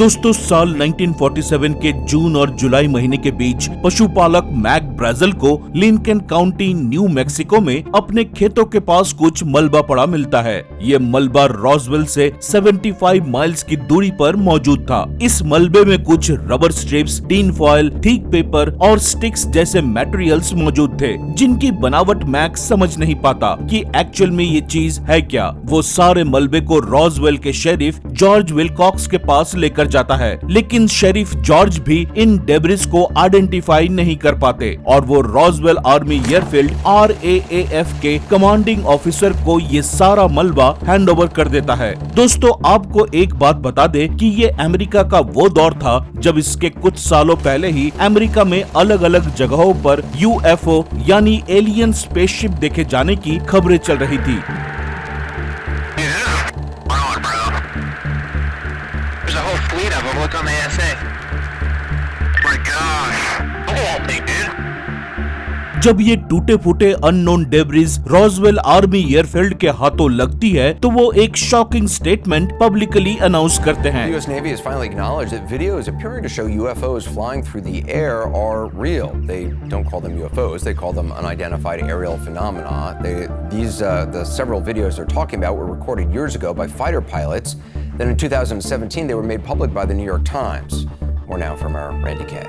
दोस्तों साल 1947 के जून और जुलाई महीने के बीच पशुपालक मैक ब्राजल को लिंकन काउंटी न्यू मैक्सिको में अपने खेतों के पास कुछ मलबा पड़ा मिलता है। ये मलबा रॉसवेल से 75 माइल्स की दूरी पर मौजूद था। इस मलबे में कुछ rubber strips, tin foil, thick paper और स्टिक्स जैसे मटेरियल्स मौजूद थे, जिनकी बनावट मैक समझ नहीं पाता कि एक्चुअल में ये चीज है क्या। वो सारे मलबे को रॉसवेल के शेरिफ जॉर्ज विलकॉक्स के पास लेकर जाता है, लेकिन शेरिफ जॉर्ज भी इन डेब्रिस को आइडेंटिफाई नहीं कर पाते और वो रॉसवेल आर्मी एयरफील्ड RAAF के कमांडिंग ऑफिसर को ये सारा मलबा हैंडओवर कर देता है। दोस्तों आपको एक बात बता दे कि ये अमेरिका का वो दौर था जब इसके कुछ सालों पहले ही अमेरिका में अलग अलग जगहों पर UFO यानी एलियन स्पेसशिप देखे जाने की खबरें चल रही थी। Look on the SA. My gosh. The whole thing, dude. जब ये टूटे फूटे unknown debris Roswell army airfield के हाथों लगती है तो वो एक शॉकिंग स्टेटमेंट पब्लिकली अनाउंस करते हैं। The US Navy has finally acknowledged that videos appearing to show UFOs flying through the air are real. They don't call them UFOs; they call them unidentified aerial phenomena. The several videos they're talking about were recorded years ago by fighter pilots. Then in 2017, they were made public by the New York Times. More now from our Randy Kay.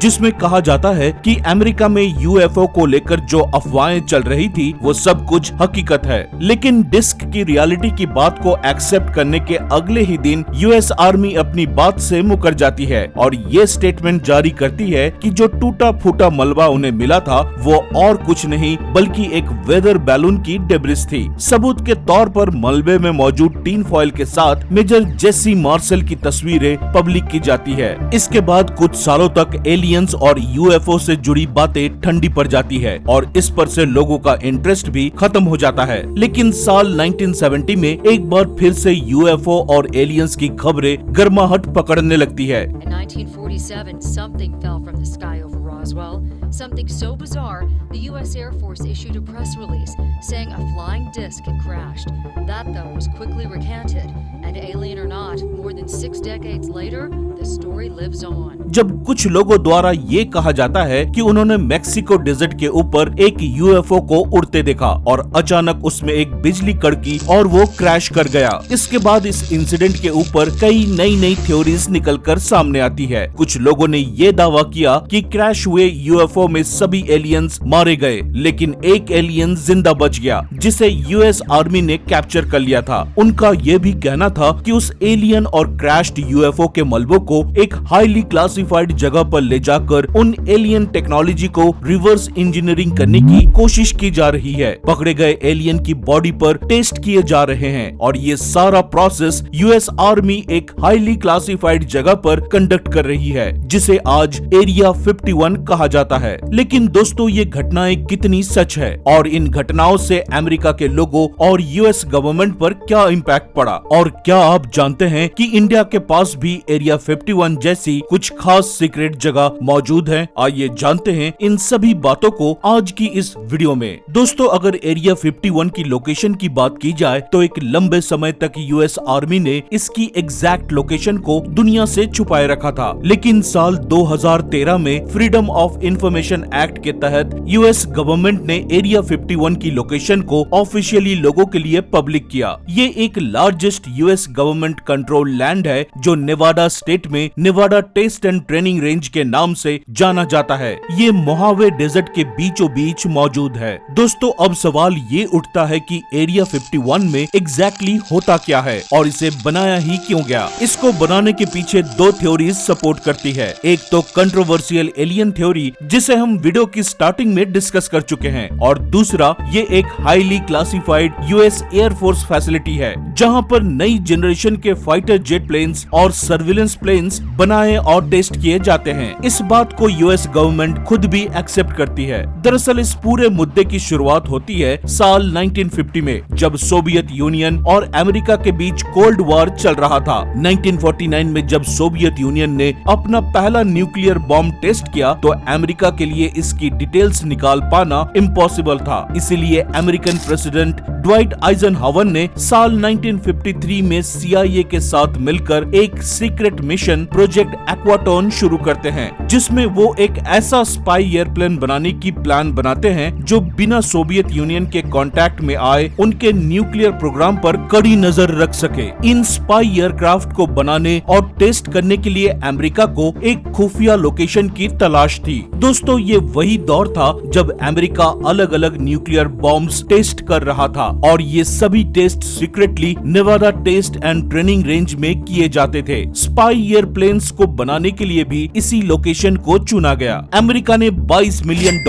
जिसमें कहा जाता है कि America में UFO को लेकर जो अफवाहें चल रही थी वो सब कुछ हकीकत है, लेकिन डिस्क की रियलिटी की बात को एक्सेप्ट करने के अगले ही दिन US आर्मी अपनी बात से मुकर जाती है और ये स्टेटमेंट जारी करती है कि जो टूटा फूटा मलबा उन्हें मिला था वो और कुछ नहीं बल्कि एक वेदर बैलून की डेब्रिस थी। सबूत के तौर पर मलबे में मौजूद टीन फॉयल के साथ मेजर जेसी मार्शल की तस्वीरें पब्लिक की जाती है। इसके बाद कुछ सालों तक एलियंस और UFO से जुड़ी बातें ठंडी पड़ जाती है और इस पर से लोगों का इंटरेस्ट भी खत्म हो जाता है। लेकिन साल 1970 में एक बार फिर से UFO और एलियंस की खबरें गर्माहट पकड़ने लगती है। In 1947, something fell from the sky over Roswell. Something so bizarre, the U.S. Air Force issued a press release saying a flying disc had crashed. That, though, was quickly recanted. And alien or not, more than 6 decades later, the story lives on. जब कुछ लोगों द्वारा ये कहा जाता है कि उन्होंने मैक्सिको डेजर्ट के ऊपर एक UFO को उड़ते देखा और अचानक उसमें एक बिजली कड़की और वो क्रैश कर गया। इसके बाद इस इंसिडेंट के ऊपर कई नई थ्योरीज निकलकर सामने आती है। कुछ लोगों ने ये दावा किया कि क्रैश हुए UFO में सभी एलियंस मारे गए, लेकिन एक एलियन जिंदा बच गया जिसे US आर्मी ने कैप्चर कर लिया था। उनका ये भी कहना था कि उस एलियन और क्रैश्ड UFO के मलबों को एक हाईली क्लासिफाइड जगह पर ले जाकर उन एलियन टेक्नोलॉजी को रिवर्स इंजीनियरिंग करने की कोशिश की जा रही है। पकड़े गए एलियन की बॉडी पर टेस्ट किए जा रहे हैं और ये सारा प्रोसेस US आर्मी एक हाईली क्लासिफाइड जगह पर कंडक्ट कर रही है, जिसे आज एरिया 51 कहा जाता है। लेकिन दोस्तों ये घटनाएं कितनी सच है और इन घटनाओं से अमेरिका के लोगों और US गवर्नमेंट पर क्या इम्पैक्ट पड़ा, और क्या आप जानते हैं कि इंडिया के पास भी एरिया 51 जैसी कुछ खास सीक्रेट जगह मौजूद है? आइए जानते हैं इन सभी बातों को आज की इस वीडियो में। दोस्तों अगर एरिया 51 की लोकेशन की बात की जाए तो एक लंबे समय तक US आर्मी ने इसकी एग्जैक्ट लोकेशन को दुनिया से छुपाए रखा था, लेकिन साल 2013 में फ्रीडम ऑफ इंफॉर्मेशन एक्ट के तहत US गवर्नमेंट ने एरिया 51 की लोकेशन को ऑफिशियली लोगों के लिए पब्लिक किया। ये एक largest US government control land है जो नेवाडा स्टेट में Nevada test and training range के नाम से जाना जाता है। ये मोहावे डेजर्ट के बीचों बीच मौजूद है। दोस्तों अब सवाल ये उठता है कि एरिया 51 में एग्जैक्टली होता क्या है और इसे बनाया ही क्यों गया। इसको बनाने के पीछे 2 थ्योरीज सपोर्ट करती है। एक तो कंट्रोवर्शियल एलियन थ्योरी जिसे हम वीडियो की स्टार्टिंग में डिस्कस कर चुके हैं, और दूसरा ये एक highly classified US air force facility है जहाँ पर नई जनरेशन के फाइटर जेट प्लेन्स और सर्विलेंस प्लेन्स प्लेन्स बनाए और टेस्ट किए जाते हैं। इस बात को यूएस गवर्नमेंट खुद भी एक्सेप्ट करती है। दरअसल इस पूरे मुद्दे की शुरुआत होती है साल 1950 में, जब सोवियत यूनियन और अमेरिका के बीच कोल्ड वॉर चल रहा था। 1949 में जब सोवियत यूनियन ने अपना पहला न्यूक्लियर बॉम्ब टेस्ट किया तो अमेरिका के लिए इसकी डिटेल्स निकाल पाना इम्पॉसिबल था। इसीलिए अमेरिकन प्रेसिडेंट ड्वाइट आइजनहावर ने साल 1953 में CIA के साथ मिलकर एक सीक्रेट मिशन प्रोजेक्ट एक्वाटोन शुरू करते हैं, जिसमें वो एक ऐसा स्पाई एयरप्लेन बनाने की प्लान बनाते हैं जो बिना सोवियत यूनियन के कांटेक्ट में आए उनके न्यूक्लियर प्रोग्राम पर कड़ी नजर रख सके। इन स्पाई एयरक्राफ्ट को बनाने और टेस्ट करने के लिए अमेरिका को एक खुफिया लोकेशन की तलाश थी। दोस्तों, ये वही दौर था जब अमेरिका अलग अलग न्यूक्लियर बॉम्ब्स टेस्ट कर रहा था और ये सभी test secretly Nevada test and training range में किए जाते थे। स्पाई एयरप्लेन्स को बनाने के लिए भी इसी लोकेशन को चुना गया। अमेरिका ने $22 मिलियन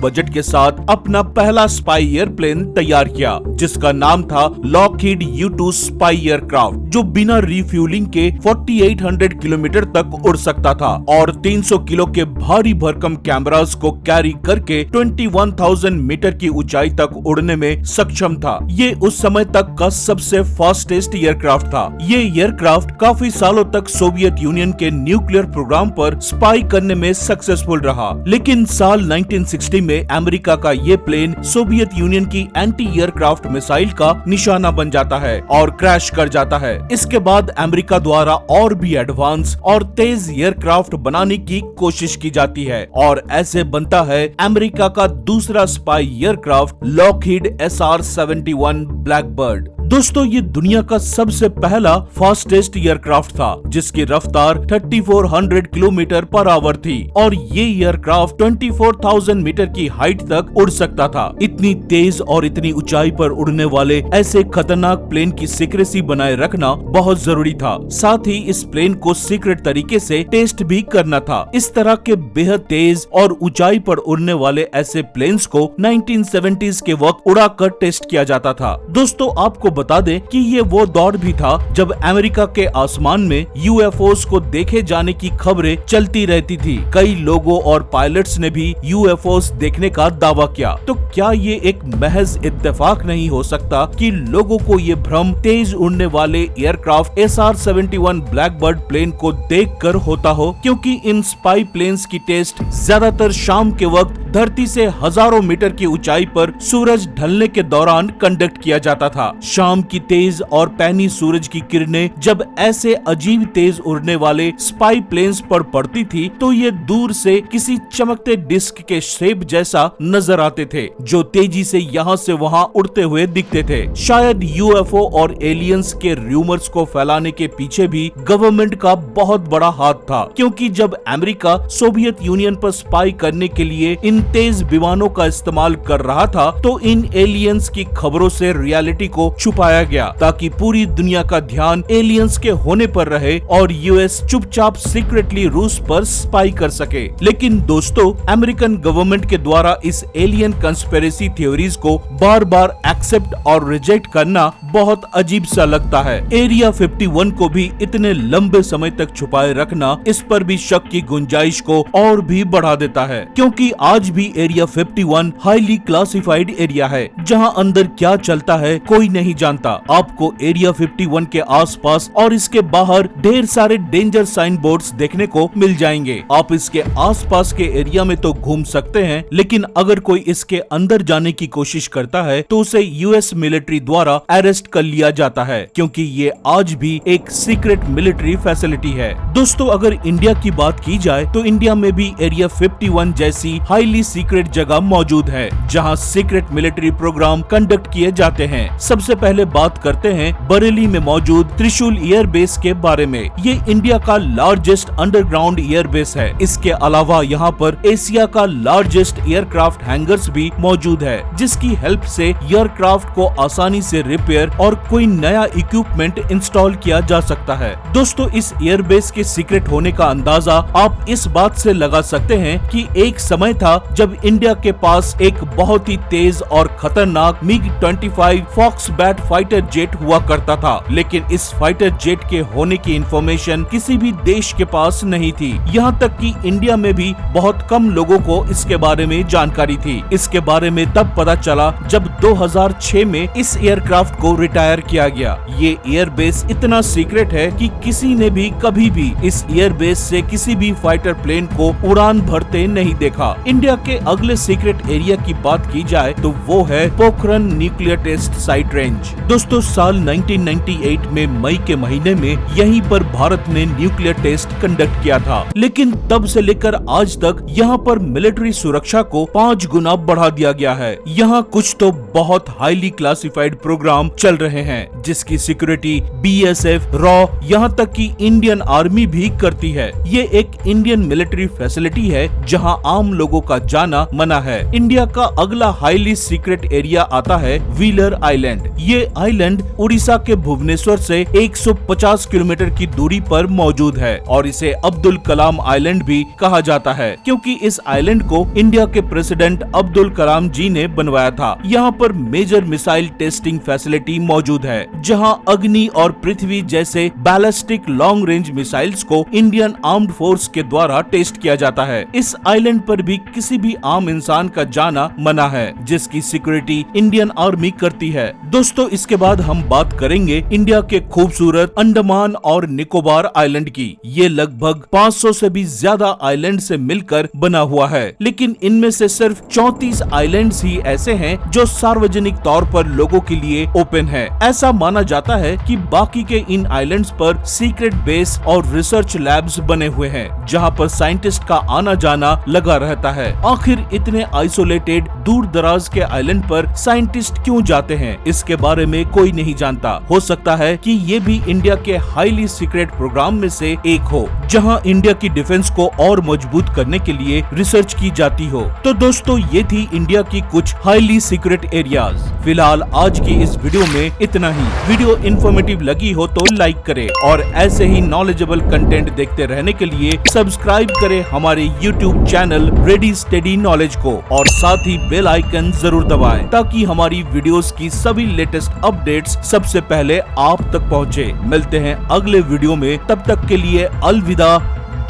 बजट के साथ अपना पहला स्पाई एयरप्लेन तैयार किया, जिसका नाम था लॉकहीड U-2 स्पाई एयरक्राफ्ट, जो बिना रिफ्यूलिंग के 4800 किलोमीटर तक उड़ सकता था और 300 किलो के भारी भरकम कैमरास को कैरी करके 21,000 मीटर की ऊंचाई तक उड़ने में सक्षम था। ये उस समय तक का सबसे फास्टेस्ट एयरक्राफ्ट था। ये एयरक्राफ्ट काफी सालों तक सोवियत यूनियन के न्यूक्लियर प्रोग्राम पर स्पाई करने में सक्सेसफुल रहा, लेकिन साल 1960 में अमेरिका का ये प्लेन सोवियत यूनियन की एंटी एयरक्राफ्ट मिसाइल का निशाना बन जाता है और क्रैश कर जाता है। इसके बाद अमेरिका द्वारा और भी एडवांस और तेज एयरक्राफ्ट बनाने की कोशिश की जाती है और ऐसे बनता है अमेरिका का दूसरा spy aircraft Lockheed SR-71 Blackbird. दोस्तों, ये दुनिया का सबसे पहला फास्टेस्ट एयरक्राफ्ट था, जिसकी रफ्तार 3400 किलोमीटर पर आवर थी और ये एयरक्राफ्ट 24,000 मीटर की हाइट तक उड़ सकता था। इतनी तेज और इतनी ऊंचाई पर उड़ने वाले ऐसे खतरनाक प्लेन की सीक्रेसी बनाए रखना बहुत जरूरी था। साथ ही इस प्लेन को सीक्रेट तरीके से टेस्ट भी करना था। इस तरह के बेहद तेज और ऊंचाई पर उड़ने वाले ऐसे प्लेन्स को 1970s के वक्त उड़ाकर टेस्ट किया जाता था। दोस्तों, आपको बता दें कि ये वो दौर भी था जब अमेरिका के आसमान में UFOs को देखे जाने की खबरें चलती रहती थी। कई लोगों और पायलट्स ने भी UFOs देखने का दावा किया। तो क्या ये एक महज इत्तेफाक नहीं हो सकता कि लोगों को ये भ्रम तेज उड़ने वाले एयरक्राफ्ट SR-71 ब्लैकबर्ड प्लेन को देखकर होता हो, क्योंकि इन स्पाई प्लेन्स की टेस्ट ज्यादातर शाम के वक्त धरती से हजारों मीटर की ऊंचाई पर सूरज ढलने के दौरान कंडक्ट किया जाता था। शाम की तेज और पैनी सूरज की किरणें जब ऐसे अजीब तेज उड़ने वाले स्पाई प्लेन्स पर पड़ती थी तो ये दूर से किसी चमकते डिस्क के शेप जैसा नजर आते थे, जो तेजी से यहाँ से वहाँ उड़ते हुए दिखते थे। शायद UFO और एलियंस के रूमर्स को फैलाने के पीछे भी गवर्नमेंट का बहुत बड़ा हाथ था, क्योंकि जब अमेरिका सोवियत यूनियन पर स्पाई करने के लिए इन तेज विमानों का इस्तेमाल कर रहा था तो इन एलियंस की खबरों से रियलिटी को छुपाया गया, ताकि पूरी दुनिया का ध्यान एलियंस के होने पर रहे और यूएस चुपचाप सीक्रेटली रूस पर स्पाई कर सके। लेकिन दोस्तों, अमेरिकन गवर्नमेंट के द्वारा इस एलियन कंस्पिरेसी थ्योरीज को बार बार एक्सेप्ट और रिजेक्ट करना बहुत अजीब सा लगता है। एरिया 51 को भी इतने लंबे समय तक छुपाए रखना इस पर भी शक की गुंजाइश को और भी बढ़ा देता है, क्योंकि आज भी एरिया 51 हाईली क्लासिफाइड एरिया है, जहां अंदर क्या चलता है कोई नहीं जानता। आपको एरिया 51 के आसपास और इसके बाहर ढेर सारे डेंजर साइन बोर्ड्स देखने को मिल जाएंगे। आप इसके आसपास के एरिया में तो घूम सकते हैं, लेकिन अगर कोई इसके अंदर जाने की कोशिश करता है तो उसे यूएस मिलिट्री द्वारा अरेस्ट कर लिया जाता है, क्योंकि ये आज भी एक सीक्रेट मिलिट्री फैसिलिटी है। दोस्तों, अगर इंडिया की बात की जाए तो इंडिया में भी एरिया 51 जैसी हाईली सीक्रेट जगह मौजूद है, जहां सीक्रेट मिलिट्री प्रोग्राम कंडक्ट किए जाते हैं। सबसे पहले बात करते हैं बरेली में मौजूद त्रिशूल एयर बेस के बारे में। ये इंडिया का लार्जेस्ट अंडरग्राउंड एयर बेस है। इसके अलावा यहाँ पर एशिया का लार्जेस्ट एयरक्राफ्ट हैंगर्स भी मौजूद है, जिसकी हेल्प से एयरक्राफ्ट को आसानी से रिपेयर और कोई नया इक्विपमेंट इंस्टॉल किया जा सकता है। दोस्तों, इस एयरबेस के सीक्रेट होने का अंदाजा आप इस बात से लगा सकते हैं कि एक समय था जब इंडिया के पास एक बहुत ही तेज और खतरनाक MiG-25 फॉक्सबैट फाइटर जेट हुआ करता था, लेकिन इस फाइटर जेट के होने की इंफॉर्मेशन किसी भी देश के पास नहीं थी। यहाँ तक कि इंडिया में भी बहुत कम लोगों को इसके बारे में जानकारी थी। इसके बारे में तब पता चला जब 2006 में इस एयरक्राफ्ट को रिटायर किया गया। ये एयरबेस इतना सीक्रेट है कि किसी ने भी कभी भी इस एयरबेस से किसी भी फाइटर प्लेन को उड़ान भरते नहीं देखा। इंडिया के अगले सीक्रेट एरिया की बात की जाए तो वो है Pokhran nuclear test site range. दोस्तों, साल 1998 में मई के महीने में यहीं पर भारत ने न्यूक्लियर टेस्ट कंडक्ट किया था, लेकिन तब से लेकर आज तक यहाँ पर मिलिट्री सुरक्षा को 5 गुना बढ़ा दिया गया है। यहाँ कुछ तो बहुत हाईली क्लासिफाइड प्रोग्राम चल रहे हैं, जिसकी सिक्योरिटी BSF, रॉ, यहाँ तक कि इंडियन आर्मी भी करती है। ये एक इंडियन मिलिट्री फैसिलिटी है जहाँ आम लोगों का जाना मना है। इंडिया का अगला हाईली सीक्रेट एरिया आता है व्हीलर आइलैंड। ये आइलैंड उड़ीसा के भुवनेश्वर से 150 किलोमीटर की दूरी पर मौजूद है और इसे अब्दुल कलाम आइलैंड भी कहा जाता है, क्योंकि इस आइलैंड को इंडिया के प्रेसिडेंट अब्दुल कलाम जी ने बनवाया था। यहाँ पर मेजर मिसाइल टेस्टिंग फैसिलिटी मौजूद है, जहाँ अग्नि और पृथ्वी जैसे बैलिस्टिक लॉन्ग रेंज मिसाइल्स को इंडियन आर्म्ड फोर्स के द्वारा टेस्ट किया जाता है। इस आइलैंड पर भी किसी भी आम इंसान का जाना मना है, जिसकी सिक्योरिटी इंडियन आर्मी करती है। दोस्तों, इसके बाद हम बात करेंगे इंडिया के खूबसूरत अंडमान और निकोबार आइलैंड की। ये लगभग 500 से भी ज्यादा आइलैंड से मिलकर बना हुआ है, लेकिन इनमें से सिर्फ 34 आइलैंड्स ही ऐसे हैं जो सार्वजनिक तौर पर लोगों के लिए ओपन है। ऐसा माना जाता है कि बाकी के इन आइलैंड्स पर सीक्रेट बेस और रिसर्च लैब्स बने हुए हैं, जहां पर साइंटिस्ट का आना जाना लगा रहता है। आखिर इतने आइसोलेटेड दूर दराज के आइलैंड पर साइंटिस्ट क्यों जाते हैं, इसके बारे में कोई नहीं जानता। हो सकता है कि ये भी इंडिया के हाईली सीक्रेट प्रोग्राम में से एक हो, जहां इंडिया की डिफेंस को और मजबूत करने के लिए रिसर्च की जाती हो। तो दोस्तों, ये थी इंडिया की कुछ हाईली सीक्रेट एरियाज। फिलहाल आज की इस वीडियो में इतना ही। वीडियो इन्फॉर्मेटिव लगी हो तो लाइक करें और ऐसे ही नॉलेजेबल कंटेंट देखते रहने के लिए सब्सक्राइब करें हमारे YouTube channel ready steady knowledge को और साथ ही बेल आइकन जरूर दबाएं, ताकि हमारी वीडियोस की सभी लेटेस्ट अपडेट्स सबसे पहले आप तक पहुंचे। मिलते हैं अगले वीडियो में, तब तक के लिए अलविदा।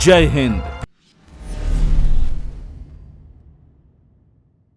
जय हिंद।